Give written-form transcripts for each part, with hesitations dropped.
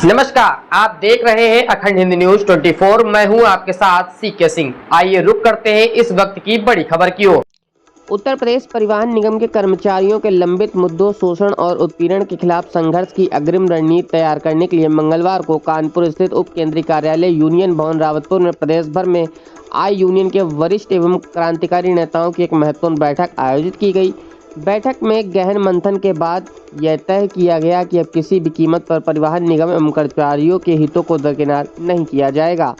नमस्कार, आप देख रहे हैं अखंड हिंदी न्यूज 24। मैं हूं आपके साथ सीके सिंह। आइए रुक करते हैं इस वक्त की बड़ी खबर की ओर। उत्तर प्रदेश परिवहन निगम के कर्मचारियों के लंबित मुद्दों, शोषण और उत्पीड़न के खिलाफ संघर्ष की अग्रिम रणनीति तैयार करने के लिए मंगलवार को कानपुर स्थित उप केंद्रीय कार्यालय यूनियन भवन रावतपुर में प्रदेश भर में आई यूनियन के वरिष्ठ एवं क्रांतिकारी नेताओं की एक महत्वपूर्ण बैठक आयोजित की गई। बैठक में गहन मंथन के बाद यह तय किया गया कि अब किसी भी कीमत पर परिवहन निगम एवं कर्मचारियों के हितों को दरकिनार नहीं किया जाएगा।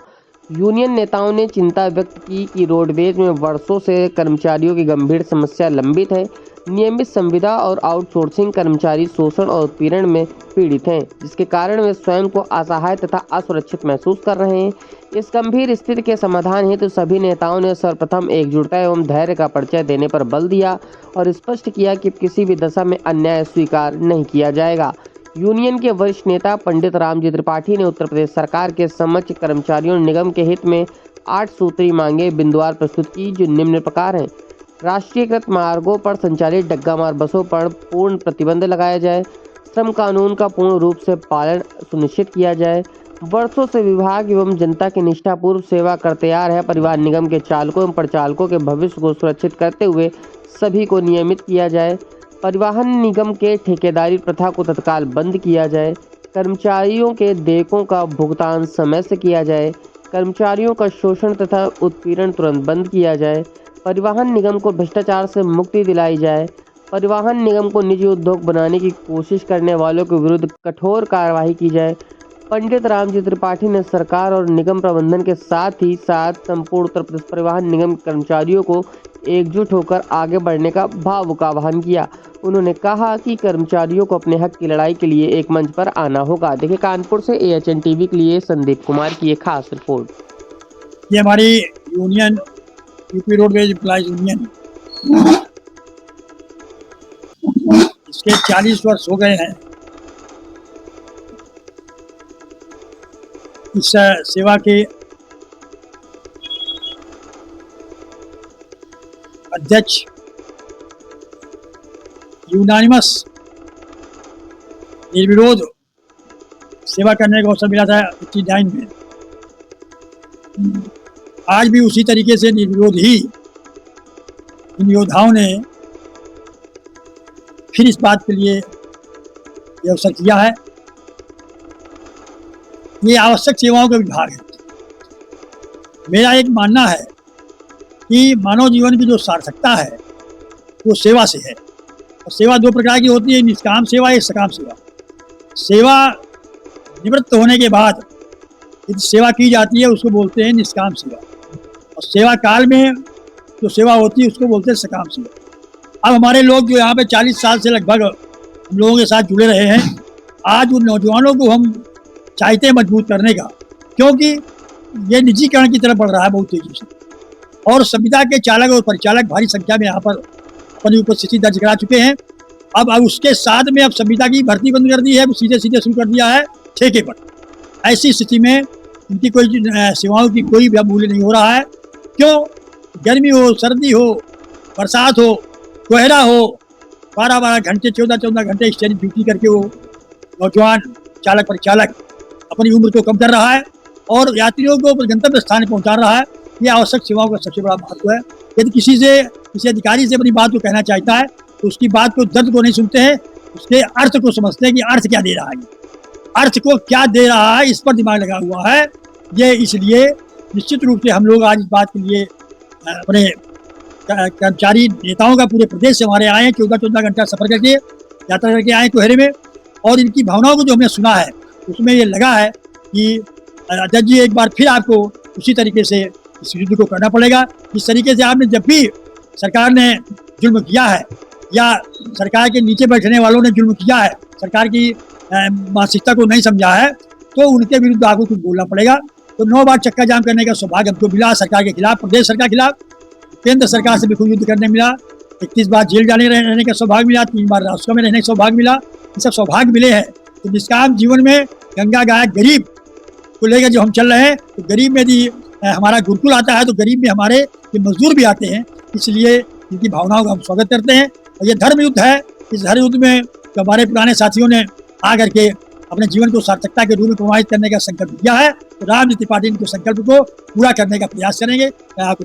यूनियन नेताओं ने चिंता व्यक्त की कि रोडवेज में वर्षों से कर्मचारियों की गंभीर समस्या लंबित है। नियमित संविदा और आउटसोर्सिंग कर्मचारी शोषण और उत्पीड़न में पीड़ित हैं, जिसके कारण वे स्वयं को असहाय तथा असुरक्षित महसूस कर रहे हैं। इस गंभीर स्थिति के समाधान हेतु सभी नेताओं ने सर्वप्रथम एकजुटता एवं धैर्य का परिचय देने पर बल दिया और स्पष्ट किया कि किसी भी दशा में अन्याय स्वीकार नहीं किया जाएगा। यूनियन के वरिष्ठ नेता पंडित रामजी त्रिपाठी ने उत्तर प्रदेश सरकार के समक्ष कर्मचारियों निगम के हित में 8 सूत्री मांगे बिंदुवार प्रस्तुत की, जो निम्न प्रकार हैं। राष्ट्रीयकृत मार्गों पर संचालित डग्गा मार बसों पर पूर्ण प्रतिबंध लगाया जाए। श्रम कानून का पूर्ण रूप से पालन सुनिश्चित किया जाए। वर्षों से विभाग एवं जनता की निष्ठापूर्व सेवा करते आ रहे परिवहन निगम के चालकों एवं परिचालकों के भविष्य को सुरक्षित करते हुए सभी को नियमित किया जाए। परिवहन निगम के ठेकेदारी प्रथा को तत्काल बंद किया जाए। कर्मचारियों के देयकों का भुगतान समय से किया जाए। कर्मचारियों का शोषण तथा उत्पीड़न तुरंत बंद किया जाए। परिवहन निगम को भ्रष्टाचार से मुक्ति दिलाई जाए। परिवहन निगम को निजी उद्योग बनाने की कोशिश करने वालों के विरुद्ध कठोर कार्रवाई की जाए। पंडित रामजी त्रिपाठी ने सरकार और निगम प्रबंधन के साथ ही साथ संपूर्ण उत्तर प्रदेश परिवहन निगम के कर्मचारियों को एकजुट होकर आगे बढ़ने का भावुक आह्वान किया। उन्होंने कहा कि कर्मचारियों को अपने हक की लड़ाई के लिए एक मंच पर आना होगा। देखिए, कानपुर से AHN टीवी के लिए संदीप कुमार की एक खास रिपोर्ट। ये हमारी union UP roadways employees union, इसके 40 वर्ष हो गए हैं। इस सेवा के अध्यक्ष यूनानिमस निर्विरोध सेवा करने का अवसर मिला था 1989 में। आज भी उसी तरीके से निर्विरोध ही इन योद्धाओं ने फिर इस बात के लिए ये अवसर किया है। ये आवश्यक सेवाओं का विभाग है। मेरा एक मानना है कि मानव जीवन की जो सार्थकता है वो सेवा से है। और सेवा दो प्रकार की होती है, निष्काम सेवा, एक सकाम सेवा। सेवा निवृत्त होने के बाद यदि सेवा की जाती है उसको बोलते हैं निष्काम सेवा, और सेवा काल में जो सेवा होती है उसको बोलते हैं सकाम सेवा। अब हमारे लोग जो यहाँ पे 40 साल से लगभग हम लोगों के साथ जुड़े रहे हैं, आज उन नौजवानों को हम चाहते हैं मजबूत करने का, क्योंकि ये निजीकरण की तरफ बढ़ रहा है बहुत तेजी से, और संविदा के चालक और परिचालक भारी संख्या में यहाँ पर अपनी उपस्थिति दर्ज करा चुके हैं। अब उसके साथ में अब संविदा की भर्ती बंद कर दी है, सीधे सीधे शुरू कर दिया है ठेके पर। ऐसी स्थिति में उनकी कोई सेवाओं की कोई भी मूल्य नहीं हो रहा है। क्यों? गर्मी हो, सर्दी हो, बरसात हो, कोहरा हो, 12-12 घंटे 14-14 घंटे स्टेरिंग ड्यूटी करके वो नौजवान चालक परिचालक अपनी उम्र को कम कर रहा है और यात्रियों को गंतव्य स्थान पहुंचा रहा है। ये आवश्यक सेवाओं का सबसे बड़ा महत्व है। यदि किसी अधिकारी से अपनी बात को कहना चाहता है तो उसकी बात को, दर्द को नहीं सुनते हैं, उसके अर्थ को समझते हैं कि अर्थ क्या दे रहा है, अर्थ को क्या दे रहा है, इस पर दिमाग लगा हुआ है। ये इसलिए निश्चित रूप से हम लोग आज इस बात के लिए अपने कर्मचारी नेताओं का पूरे प्रदेश से हमारे आए हैं, 14-14 घंटा सफर करके यात्रा करके आए कोहरे में, और इनकी भावनाओं को जो हमने सुना है उसमें ये लगा है कि अध्यक्ष जी एक बार फिर आपको उसी तरीके से इस युद्ध को करना पड़ेगा। जिस तरीके से आपने जब भी सरकार ने जुल्म किया है या सरकार के नीचे बैठने वालों ने जुल्म किया है, सरकार की मानसिकता को नहीं समझा है, तो उनके विरुद्ध आपको कुछ बोलना पड़ेगा। तो 9 बार चक्का जाम करने का सौभाग्य हमको मिला सरकार के खिलाफ, प्रदेश सरकार के खिलाफ। केंद्र सरकार से भी खूब युद्ध करने मिला। 31 बार जेल जाने रहने का सौभाग्य मिला, 3 बार राजसभा में रहने का सौभाग्य मिला। ये सब सौभाग्य मिले हैं। तो निष्काम जीवन में गंगा गाय गरीब को लेकर जो हम चल रहे हैं, तो गरीब में यदि हमारा गुरुकुल आता है तो गरीब में हमारे ये मजदूर भी आते हैं। इसलिए इनकी भावनाओं का हम स्वागत करते हैं। और ये धर्म युद्ध है। इस धर्म युद्ध में जो हमारे पुराने साथियों ने आ करके अपने जीवन को सार्थकता के रूप में प्रमाणित करने का संकल्प लिया है, तो राजनीतिक पार्टी इनके संकल्प को पूरा करने का प्रयास करेंगे। मैं आपको